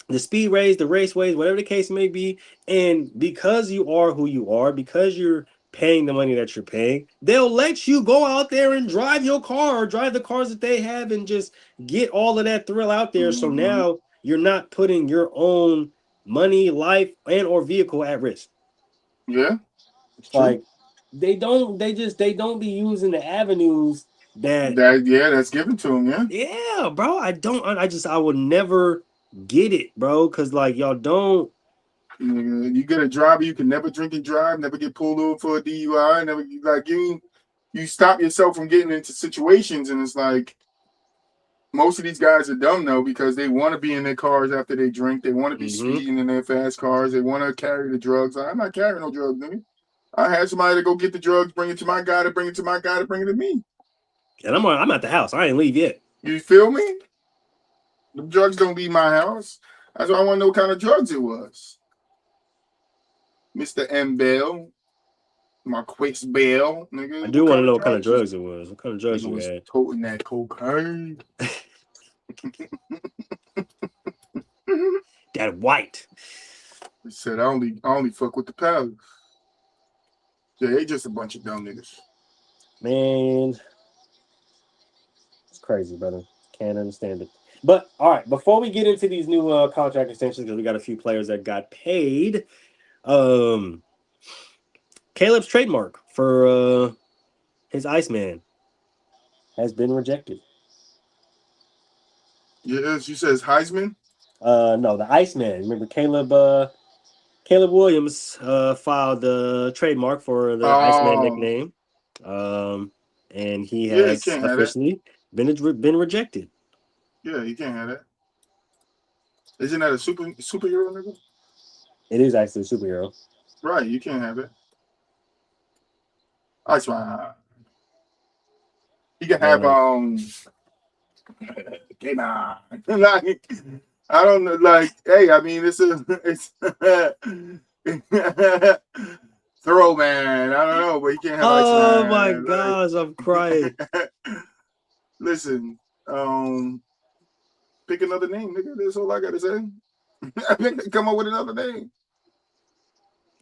The speedways, the raceways, whatever the case may be. And because you are who you are, because you're paying the money that you're paying, they'll let you go out there and drive your car or drive the cars that they have and just get all of that thrill out there. So Mm-hmm. now you're not putting your own money, life, and or vehicle at risk. Yeah, it's true. Like they don't be using the avenues that That's given to them, yeah. yeah, bro. I would never get it, bro. Cause like y'all don't. You get a driver, you can never drink and drive, never get pulled over for a DUI, never like you stop yourself from getting into situations, and it's like most of these guys are dumb though because they want to be in their cars after they drink, they want to be speeding in their fast cars, they want to carry the drugs. I'm not carrying no drugs, nigga. I had somebody to go get the drugs, bring it to my guy, to bring it to my guy, to bring it to me. And I'm at the house. I ain't leave yet. You feel me? The drugs don't leave my house. That's why I want to know what kind of drugs it was. Mr. M. Bell, Marquise Bell, nigga. I do want to know what kind of drugs? drugs it was. What kind of drugs you Was had? toting that cocaine. That white. He said, I only fuck with the pals. Yeah, they just a bunch of dumb niggas. Man, it's crazy, brother. Can't understand it. But all right, before we get into these new contract extensions, because we got a few players that got paid. Caleb's trademark for his Iceman has been rejected. Yes, you says Heisman? No, the Iceman. Remember Caleb Williams filed the trademark for the Iceman nickname. And he has officially been rejected. Yeah, you can't have that. Isn't that a superhero, nigga? It is actually a superhero. Right, you can't have it. That's why. You can have game on. Like I don't know, like, hey, I mean it's throw man. I don't know, but you can't have Oh Iceman. my gosh, I'm crying. Listen, pick another name, nigga. That's all I gotta say. Come up with another name.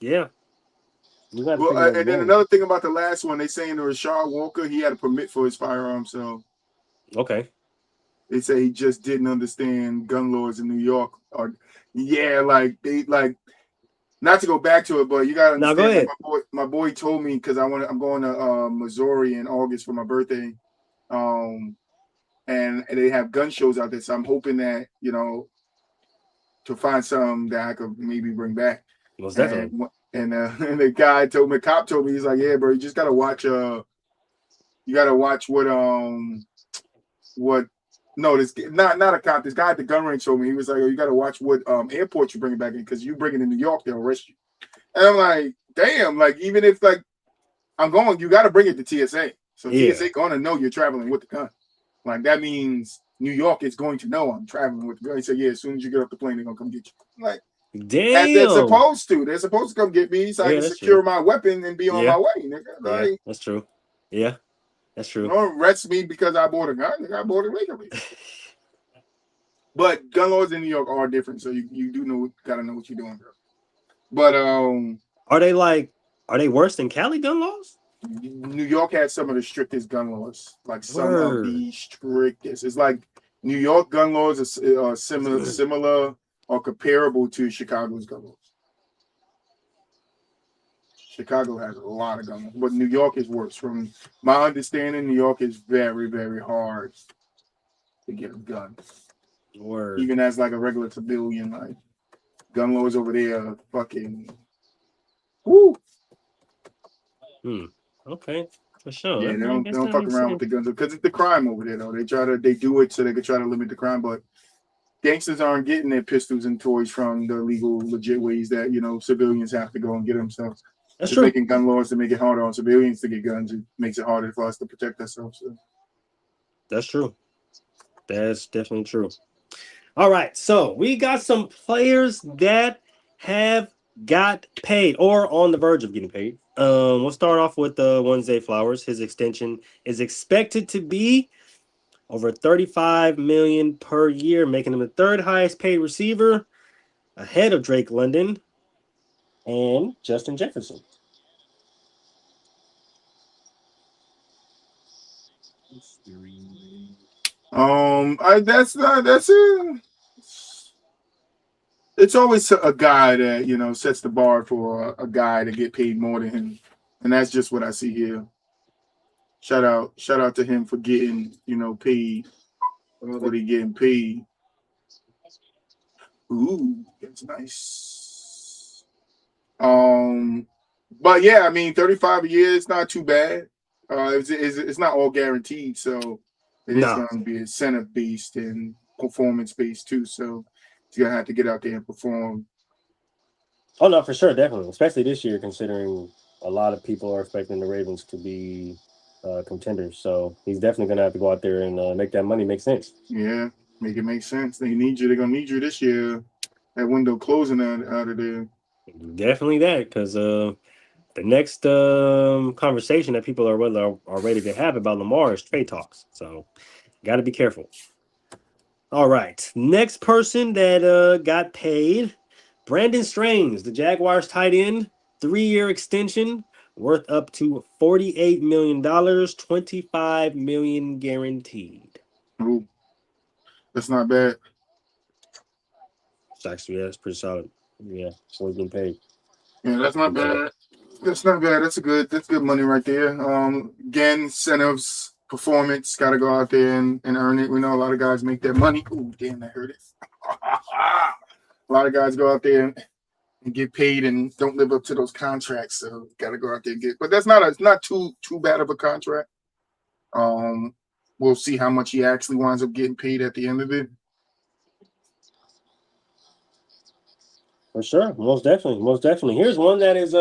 Yeah. Well, and then another thing about the last one, they saying to Rashad Walker, he had a permit for his firearm, so okay. They say he just didn't understand gun laws in New York. Or like they like not to go back to it, but you gotta understand. Now go ahead. Like my boy told me because I'm going to Missouri in August for my birthday. And they have gun shows out there. So I'm hoping that, to find some that I could maybe bring back. Most definitely. And the guy told me, the cop told me, he's like, yeah, bro, you just gotta watch what no, this not a cop, this guy at the gun range told me, he was like, oh, you gotta watch what airport you bring it back in, because you bring it in New York, they'll arrest you. And I'm like, damn, like even if like I'm going, you gotta bring it to TSA. So TSA gonna know you're traveling with the gun. Like that means New York is going to know I'm traveling with the gun. He said, yeah, as soon as you get off the plane, they're gonna come get you. I'm like, damn, they're supposed to. They're supposed to come get me so I can secure my weapon and be on my way, nigga. Like, that's true. Yeah, that's true. Don't arrest me because I bought a gun. Nigga, I bought it legally. But gun laws in New York are different, so you do gotta know what you're doing, bro. But are they worse than Cali gun laws? New York has some of the strictest gun laws, like some of the strictest. It's like New York gun laws are similar or comparable to Chicago's gun laws. Chicago has a lot of gun laws, but New York is worse. From my understanding, New York is very, very hard. to get a gun. Word. Even as like a regular civilian, like gun laws over there, fucking. Woo. Okay, for sure. Yeah, I they guess don't that fuck makes around with sense. the guns because it's the crime over there though. They do it so they can try to limit the crime, but gangsters aren't getting their pistols and toys from the legal, legit ways that civilians have to go and get themselves. That's Just true. making gun laws to make it harder on civilians to get guns. It makes it harder for us to protect ourselves. So. That's true. That's definitely true. All right, so we got some players that have got paid or on the verge of getting paid. We'll start off with Zay Flowers. His extension is expected to be over $35 million per year, making him the third highest paid receiver, ahead of Drake London and Justin Jefferson. That's it. It's always a guy that sets the bar for a guy to get paid more than him, and that's just what I see here. Shout out to him for getting paid. What he getting paid? Ooh, that's nice. But yeah, I mean, 35 a year is not too bad. It's not all guaranteed, so it is No. going to be incentive based and performance based too. So you're gonna have to get out there and perform. Oh, no, for sure, definitely. Especially this year, considering a lot of people are expecting the Ravens to be contenders. So he's definitely going to have to go out there and make that money make sense. Yeah, make it make sense. They need you. They're going to need you this year. That window closing out of there. Definitely that, because the next conversation that people are ready to have about Lamar is trade talks. So got to be careful. All right. Next person that got paid, Brandon Strange, the Jaguars tight end, 3-year extension worth up to $48 million, $25 million guaranteed. Ooh, that's not bad. It's actually, yeah, that's pretty solid. Yeah, so he's getting paid. Yeah, that's not bad. That's not bad. That's good money right there. Again, incentives, performance, got to go out there and earn it. We know a lot of guys make their money. Ooh, damn, that hurt it. A lot of guys go out there and get paid and don't live up to those contracts. So got to go out there and get. But it's not too bad of a contract. We'll see how much he actually winds up getting paid at the end of it. For sure, most definitely, most definitely. Here's one that is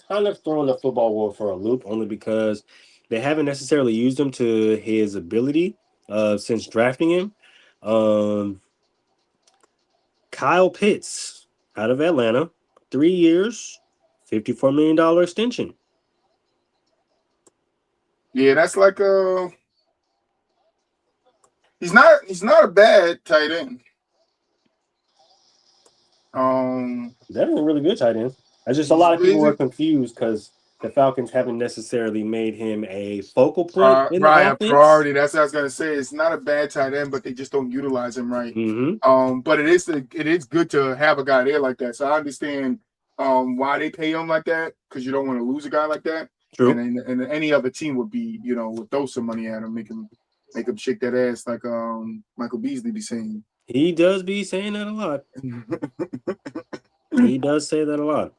kind of throwing the football world for a loop, only because they haven't necessarily used him to his ability since drafting him. Kyle Pitts out of Atlanta, 3 years, $54 million extension. Yeah, that's like he's not a bad tight end. Definitely a really good tight end. It's just a lot of people were confused because the Falcons haven't necessarily made him a focal point in the right, offense. A priority. That's what I was gonna say. It's not a bad tight end, but they just don't utilize him right. Mm-hmm. But it is good to have a guy there like that. So I understand why they pay him like that, because you don't want to lose a guy like that. True. And any other team would be, would throw some money at him, make him shake that ass like Michael Beasley be saying. He does be saying that a lot. He does say that a lot.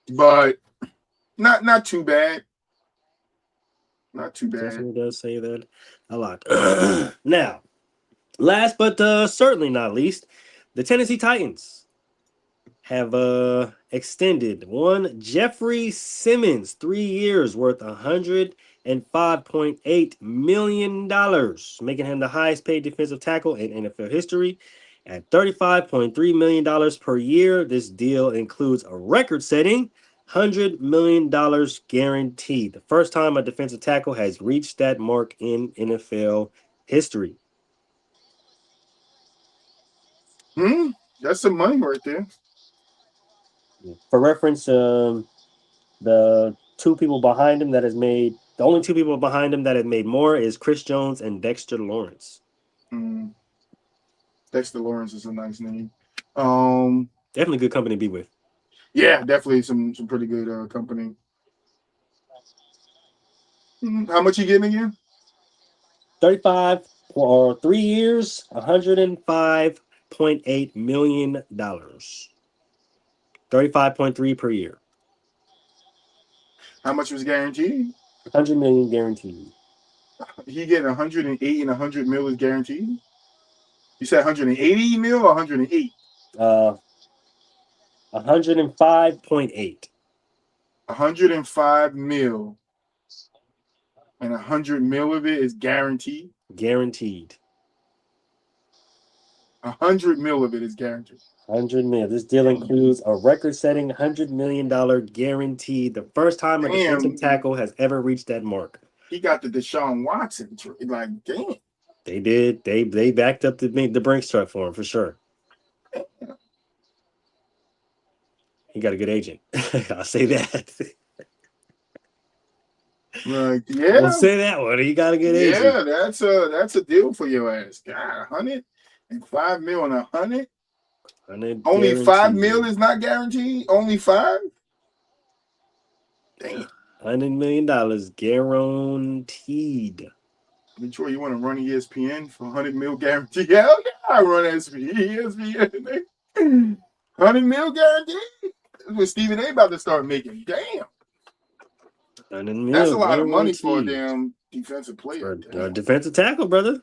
But not too bad. Not too bad. Definitely does say that a lot. Now, last but certainly not least, the Tennessee Titans have extended one Jeffrey Simmons, 3 years worth $105.8 million, making him the highest paid defensive tackle in NFL history. At $35.3 million per year, this deal includes a record-setting $100 million guaranteed. The first time a defensive tackle has reached that mark in NFL history. That's some money right there. For reference, the only two people behind him that have made more is Chris Jones and Dexter Lawrence. Dexter Lawrence is a nice name. Definitely good company to be with. Yeah, definitely some pretty good company. How much you getting again? 35 For 3 years, $105.8 million, 35.3 per year, How much was guaranteed? 100 million guaranteed. He getting 108 and 100 mil is guaranteed. You said 180 mil or 108? 105.8. 105 mil, and 100 mil of it is guaranteed. Guaranteed. 100 mil of it is guaranteed. 100 million. This deal includes a record-setting $100 million guarantee. The first time a defensive tackle has ever reached that mark. He got the Deshaun Watson trade. Like, damn. They did. They backed up the Brinks truck for him for sure. He got a good agent. I'll say that. Like, yeah. We'll say that one. He got a good agent. Yeah, that's a deal for your ass. God, 105 mil and 100. Only 5 mil is not guaranteed. Only 5. Damn. $100 million guaranteed. Detroit, you want to run ESPN for 100 mil guarantee? Hell yeah, I run ESPN. 100 mil guarantee? That's what Stephen A. about to start making. Damn. That's a lot of money for a damn defensive player. For a defensive tackle, brother.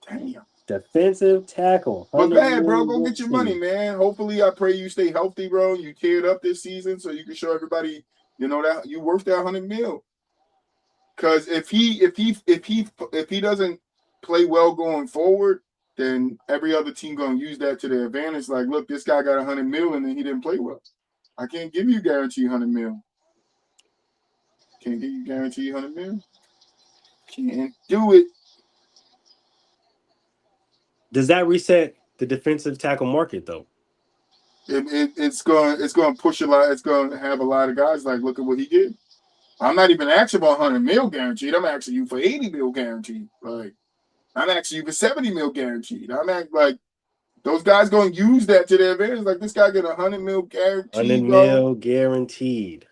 Damn. Defensive tackle. But bad, bro. Go get your money, man. Hopefully, I pray you stay healthy, bro. You teared up this season so you can show everybody, you know, that you worth that 100 mil. Because if he doesn't play well going forward, then every other team gonna use that to their advantage. Like, look, this guy got 100 mil and then he didn't play well. I can't give you guaranteed 100 mil. Can't give you guaranteed 100 mil. Can't do it. Does that reset the defensive tackle market though? It's going to push a lot. It's going to have a lot of guys like, look at what he did. I'm not even asking about 100 mil guaranteed. I'm asking you for 80 mil guaranteed. Like, I'm asking you for 70 mil guaranteed. I'm like, those guys going to use that to their advantage. Like, this guy get 100 mil guaranteed. 100 mil guaranteed.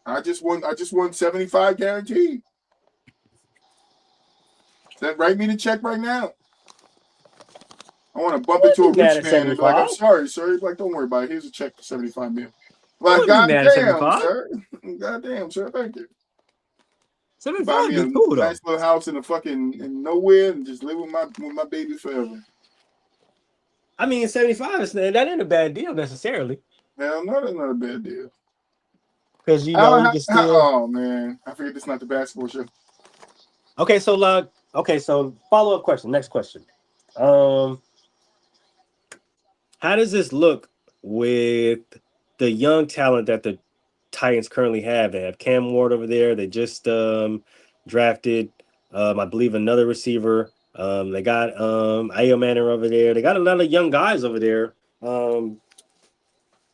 I just won 75 guaranteed. Write me the check right now. I want to bump into a rich man and be like, I'm sorry, sir. Like, don't worry about it. Here's a check for 75 mil. Like, goddamn, sir. Goddamn, sir. Thank you. 75 is cool, though. Nice little house in the fucking in nowhere and just live with my baby forever. I mean, 75 that ain't a bad deal necessarily. Hell no, that's not a bad deal. Because you know you can still. Oh man, I figured this is not the basketball show. Okay, so follow-up question. Next question. How does this look with the young talent that the Titans currently have? They have Cam Ward over there. They just drafted, I believe, another receiver. They got Aiyuk Manor over there. They got a lot of young guys over there.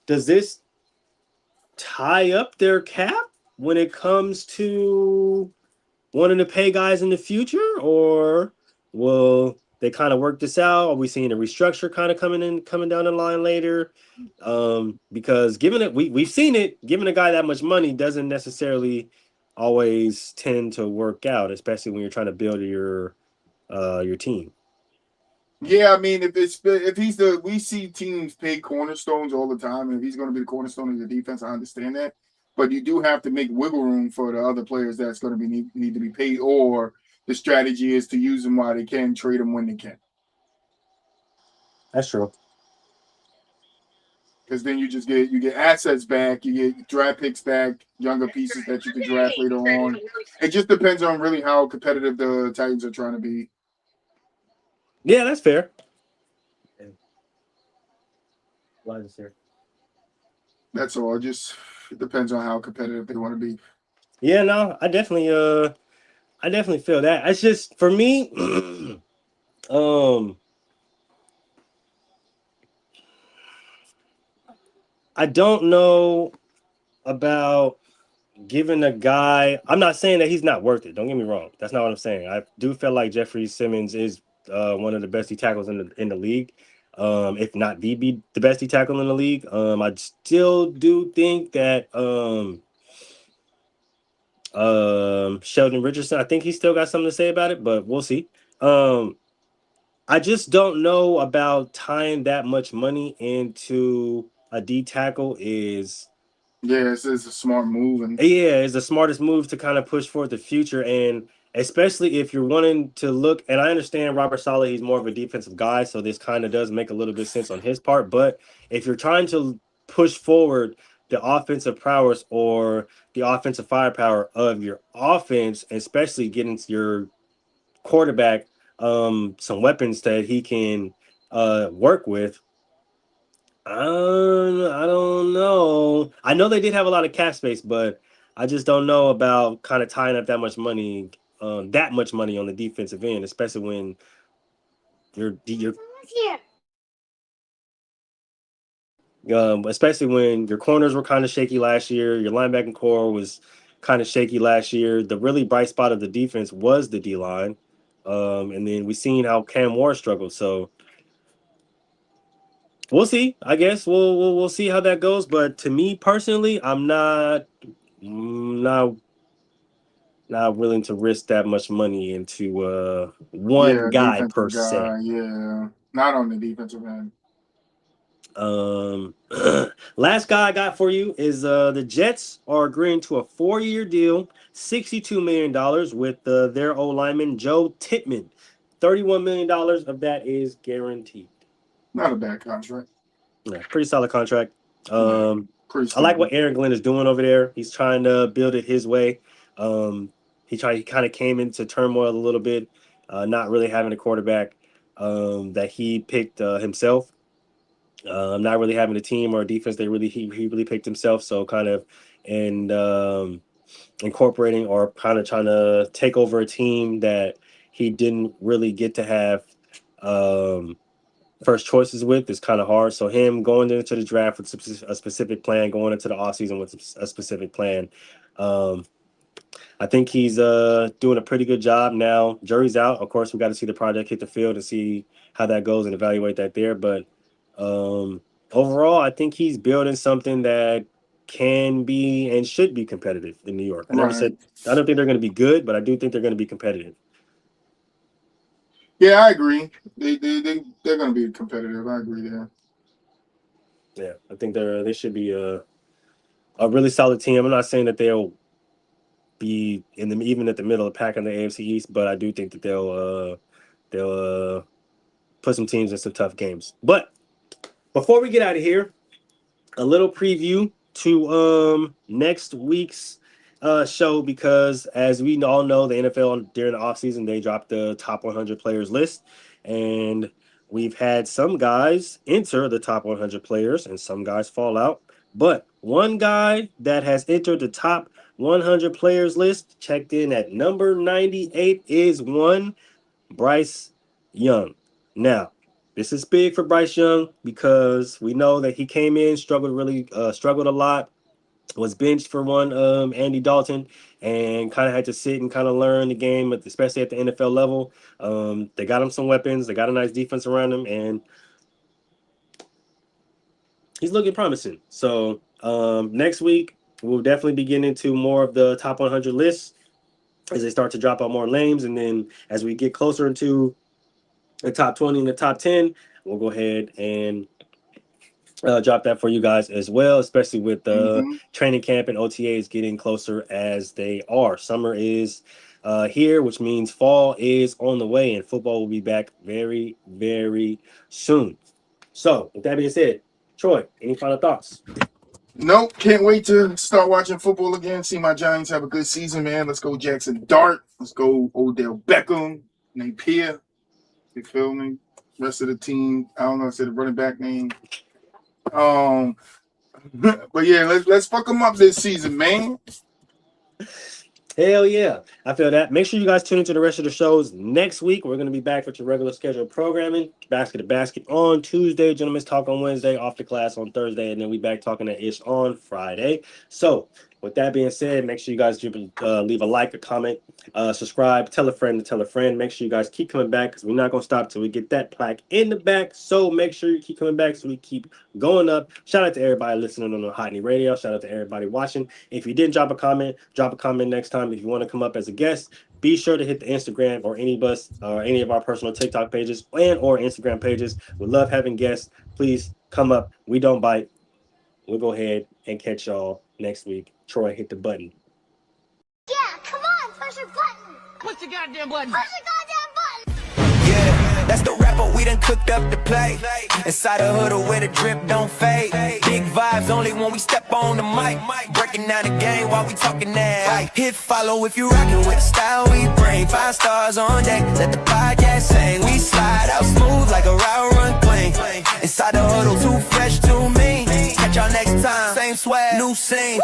Does this tie up their cap when it comes to wanting to pay guys in the future, or will they kind of work this out? Are we seeing a restructure kind of coming down the line later? Because given it, we've seen it, giving a guy that much money doesn't necessarily always tend to work out, especially when you're trying to build your team. Yeah, I mean, we see teams pay cornerstones all the time, and if he's going to be the cornerstone of your defense, I understand that. But you do have to make wiggle room for the other players that's going to need to be paid, or the strategy is to use them while they can, trade them when they can. That's true. Because then you get assets back, you get draft picks back, younger pieces that you can draft later on. It just depends on really how competitive the Titans are trying to be. Yeah, that's fair. Why is here? That's all. It depends on how competitive they want to be. Yeah, no, I definitely feel that. It's just for me, I don't know about giving a guy. I'm not saying that he's not worth it. Don't get me wrong. That's not what I'm saying. I do feel like Jeffrey Simmons is one of the best D tackles in the league, if not the best D tackle in the league. I still do think that Sheldon Richardson, I think he's still got something to say about it, but we'll see. Um, I just don't know about tying that much money into a D tackle is Yeah, it's a smart move, and yeah, is the smartest move to kind of push forward the future. And especially if you're wanting to look, and I understand Robert Saleh, he's more of a defensive guy, so this kind of does make a little bit of sense on his part. But if you're trying to push forward the offensive prowess or the offensive firepower of your offense, especially getting your quarterback some weapons that he can work with. I don't know. I know they did have a lot of cap space, but I just don't know about kind of tying up that much money on the defensive end, especially when you're especially when your corners were kind of shaky last year, your linebacking core was kind of shaky last year. The really bright spot of the defense was the D line, and then we seen how Cam Ward struggled. So we'll see. I guess we'll see how that goes. But to me personally, I'm not not willing to risk that much money into one yeah, guy per defensive se. guy. Yeah, not on the defensive end. Um, last guy I got for you is the Jets are agreeing to a 4-year deal, $62 million with their O lineman Joe Titman. $31 million of that is guaranteed. Not a bad contract. Yeah, pretty solid contract. Yeah, Um, pretty I like standard. what Aaron Glenn is doing over there. He's trying to build it his way. Um, he kind of came into turmoil a little bit, not really having a quarterback that he picked himself. Not really having a team or a defense that he really picked himself. So kind of and incorporating or kind of trying to take over a team that he didn't really get to have um, first choices with is kind of hard. So him going into the draft with a specific plan, going into the offseason with a specific plan. Um, I think he's doing a pretty good job now. Jury's out. Of course, we got to see the project hit the field and see how that goes and evaluate that there. But overall, I think he's building something that can be and should be competitive in New York. Right. I don't think they're going to be good, but I do think they're going to be competitive. Yeah, I agree. They're going to be competitive. I agree there. Yeah, I think they should be a really solid team. I'm not saying that they'll be in the even at the middle of the pack in the AFC East, but I do think that they'll put some teams in some tough games. But before we get out of here, a little preview to next week's show because as we all know, the NFL during the offseason, they dropped the top 100 players list, and we've had some guys enter the top 100 players and some guys fall out. But one guy that has entered the top 100 players list, checked in at number 98, is one Bryce Young. Now, this is big for Bryce Young because we know that he came in, struggled a lot, was benched for one Andy Dalton, and kind of had to sit and kind of learn the game, especially at the NFL level. They got him some weapons, they got a nice defense around him, and he's looking promising. So next week we'll definitely be getting into more of the top 100 lists as they start to drop out more names, and then as we get closer into the top 20 and the top 10, we'll go ahead and drop that for you guys as well, especially with the Mm-hmm. training camp and OTAs getting closer as they are. Summer is here, which means fall is on the way, and football will be back very, very soon. So, with that being said, Troy, any final thoughts? Nope, can't wait to start watching football again. See my Giants have a good season, man. Let's go Jackson Dart. Let's go Odell Beckham. Napier. You feel me? Rest of the team. I don't know if I said the running back name. Um, but yeah, let's fuck them up this season, man. Hell yeah. I feel that. Make sure you guys tune into the rest of the shows next week. We're going to be back with your regular scheduled programming. Basket to basket on Tuesday. Gentlemen's talk on Wednesday. Off to class on Thursday. And then we back talking at ish on Friday. So With that being said, make sure you guys leave a like, a comment, subscribe, tell a friend to tell a friend. Make sure you guys keep coming back because we're not going to stop till we get that plaque in the back. So make sure you keep coming back so we keep going up. Shout out to everybody listening on the Hotney Radio. Shout out to everybody watching. If you didn't drop a comment next time. If you want to come up as a guest, be sure to hit the Instagram or any of us or any of our personal TikTok pages and or Instagram pages. We love having guests. Please come up. We don't bite. We'll go ahead and catch y'all next week. Troy, hit the button. Yeah, come on, push your button. Push the goddamn button. Push the goddamn button. Yeah, that's the rapper we done cooked up to play. Inside the hood where the drip don't fade. Big vibes only when we step on the mic. Breaking down the game while we talking that. Hit follow if you rockin' with the style we bring. 5 stars on deck, let the podcast sing. We slide out smooth like a route run clean. Inside the huddle, too fresh, too mean. Catch y'all next time, same swag, new scene.